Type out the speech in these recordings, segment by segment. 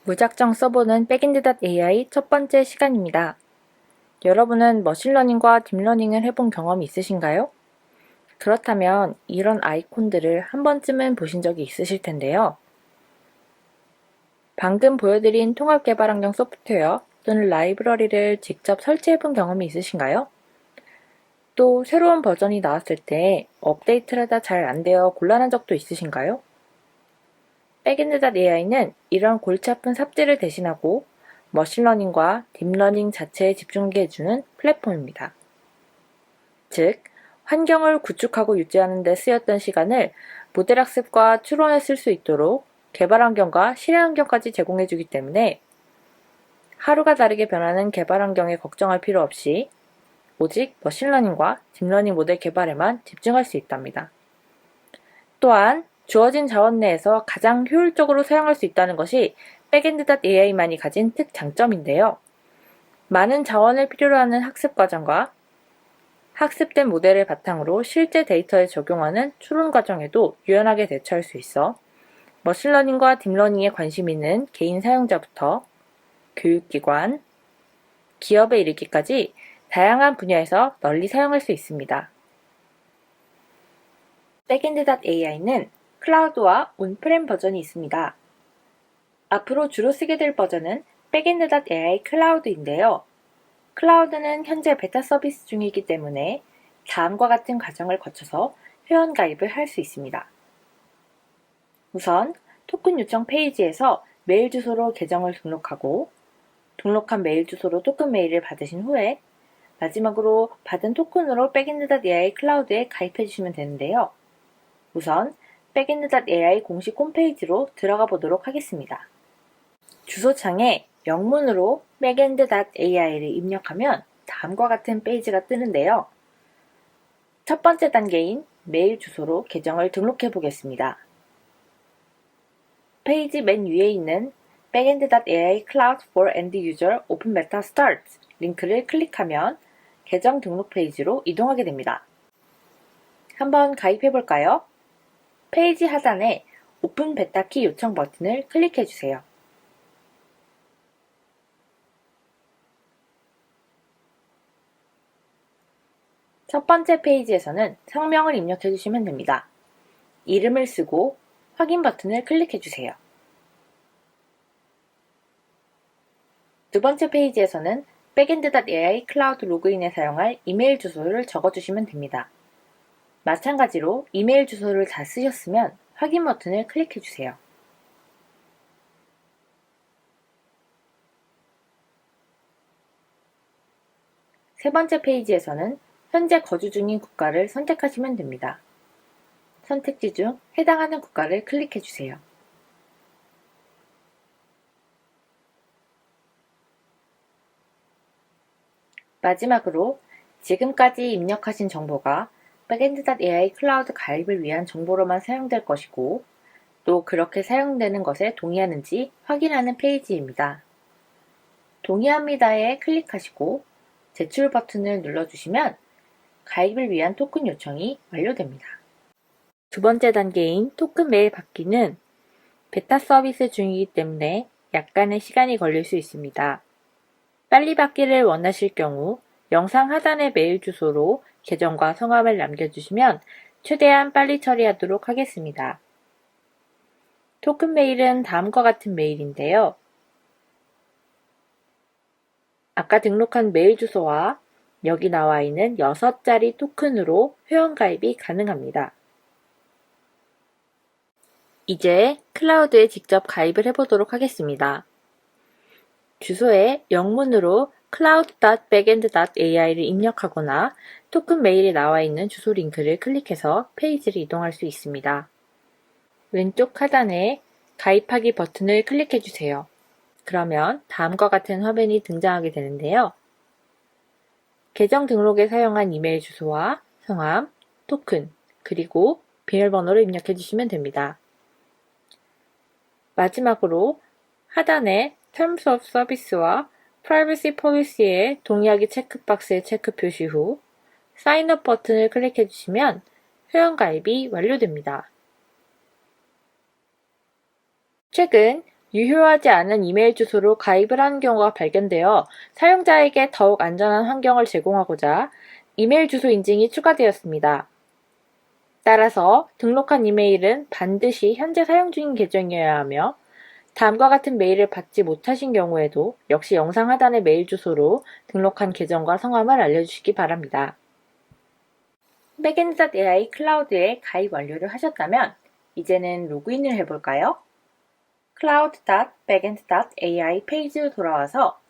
무작정 써보는 백엔드.ai 첫 번째 시간입니다. 여러분은 머신러닝과 딥러닝을 해본 경험이 있으신가요? 그렇다면 이런 아이콘들을 한 번쯤은 보신 적이 있으실 텐데요. 방금 보여드린 통합개발환경 소프트웨어 또는 라이브러리를 직접 설치해본 경험이 있으신가요? 또 새로운 버전이 나왔을 때 업데이트를 하다 잘 안되어 곤란한 적도 있으신가요? 백엔드.ai는 이런 골치 아픈 삽질을 대신하고 머신러닝과 딥러닝 자체에 집중하게 해주는 플랫폼입니다. 즉, 환경을 구축하고 유지하는 데 쓰였던 시간을 모델 학습과 추론에 쓸 수 있도록 개발 환경과 실행 환경까지 제공해주기 때문에 하루가 다르게 변하는 개발 환경에 걱정할 필요 없이 오직 머신러닝과 딥러닝 모델 개발에만 집중할 수 있답니다. 또한 주어진 자원 내에서 가장 효율적으로 사용할 수 있다는 것이 백엔드.ai만이 가진 특장점인데요. 많은 자원을 필요로 하는 학습 과정과 학습된 모델을 바탕으로 실제 데이터에 적용하는 추론 과정에도 유연하게 대처할 수 있어 머신러닝과 딥러닝에 관심 있는 개인 사용자부터 교육기관, 기업에 이르기까지 다양한 분야에서 널리 사용할 수 있습니다. 백엔드.ai는 클라우드와 온프렘 버전이 있습니다. 앞으로 주로 쓰게 될 버전은 백엔드.ai 클라우드인데요. 클라우드는 현재 베타 서비스 중이기 때문에 다음과 같은 과정을 거쳐서 회원 가입을 할 수 있습니다. 우선 토큰 요청 페이지에서 메일 주소로 계정을 등록하고 등록한 메일 주소로 토큰 메일을 받으신 후에 마지막으로 받은 토큰으로 백엔드.ai 클라우드에 가입해 주시면 되는데요. 우선 백엔드.ai 공식 홈페이지로 들어가 보도록 하겠습니다. 주소창에 영문으로 백엔드.ai를 입력하면 다음과 같은 페이지가 뜨는데요. 첫 번째 단계인 메일 주소로 계정을 등록해 보겠습니다. 페이지 맨 위에 있는 백엔드.ai Cloud for End User Open Beta Start 링크를 클릭하면 계정 등록 페이지로 이동하게 됩니다. 한번 가입해 볼까요? 페이지 하단에 오픈 베타 키 요청 버튼을 클릭해 주세요. 첫 번째 페이지에서는 성명을 입력해 주시면 됩니다. 이름을 쓰고 확인 버튼을 클릭해 주세요. 두 번째 페이지에서는 백엔드.ai 클라우드 로그인에 사용할 이메일 주소를 적어주시면 됩니다. 마찬가지로 이메일 주소를 다 쓰셨으면 확인 버튼을 클릭해 주세요. 세 번째 페이지에서는 현재 거주 중인 국가를 선택하시면 됩니다. 선택지 중 해당하는 국가를 클릭해 주세요. 마지막으로 지금까지 입력하신 정보가 백엔드.ai 클라우드 가입을 위한 정보로만 사용될 것이고 또 그렇게 사용되는 것에 동의하는지 확인하는 페이지입니다. 동의합니다에 클릭하시고 제출 버튼을 눌러주시면 가입을 위한 토큰 요청이 완료됩니다. 두 번째 단계인 토큰 메일 받기는 베타 서비스 중이기 때문에 약간의 시간이 걸릴 수 있습니다. 빨리 받기를 원하실 경우 영상 하단의 메일 주소로 계정과 성함을 남겨주시면 최대한 빨리 처리하도록 하겠습니다. 토큰 메일은 다음과 같은 메일인데요. 아까 등록한 메일 주소와 여기 나와 있는 6자리 토큰으로 회원가입이 가능합니다. 이제 클라우드에 직접 가입을 해보도록 하겠습니다. 주소에 영문으로 cloud.backend.ai를 입력하거나 토큰 메일에 나와 있는 주소 링크를 클릭해서 페이지를 이동할 수 있습니다. 왼쪽 하단에 가입하기 버튼을 클릭해 주세요. 그러면 다음과 같은 화면이 등장하게 되는데요. 계정 등록에 사용한 이메일 주소와 성함, 토큰, 그리고 비밀번호를 입력해 주시면 됩니다. 마지막으로 하단에 Terms of Service와 Privacy Policy에 동의하기 체크박스의 체크 표시 후 사인업 버튼을 클릭해 주시면 회원가입이 완료됩니다. 최근 유효하지 않은 이메일 주소로 가입을 하는 경우가 발견되어 사용자에게 더욱 안전한 환경을 제공하고자 이메일 주소 인증이 추가되었습니다. 따라서 등록한 이메일은 반드시 현재 사용 중인 계정이어야 하며 다음과 같은 메일을 받지 못하신 경우에도 역시 영상 하단의 메일 주소로 등록한 계정과 성함을 알려주시기 바랍니다. 백엔드.ai 클라우드에 가입 완료를 하셨다면 이제는 로그인을 해볼까요? cloud.backend.ai 페이지로 돌아와서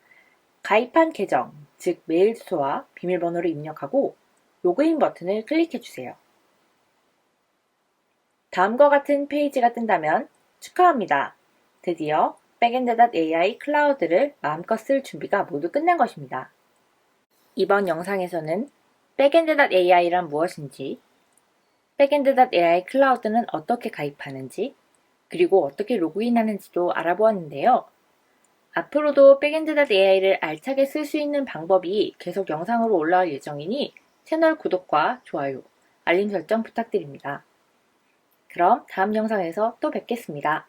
가입한 계정, 즉 메일 주소와 비밀번호를 입력하고 로그인 버튼을 클릭해주세요. 다음과 같은 페이지가 뜬다면 축하합니다. 드디어 백엔드.ai 클라우드를 마음껏 쓸 준비가 모두 끝난 것입니다. 이번 영상에서는 백엔드.ai란 무엇인지, 백엔드.ai 클라우드는 어떻게 가입하는지, 그리고 어떻게 로그인하는지도 알아보았는데요. 앞으로도 백엔드.ai를 알차게 쓸 수 있는 방법이 계속 영상으로 올라올 예정이니 채널 구독과 좋아요, 알림 설정 부탁드립니다. 그럼 다음 영상에서 또 뵙겠습니다.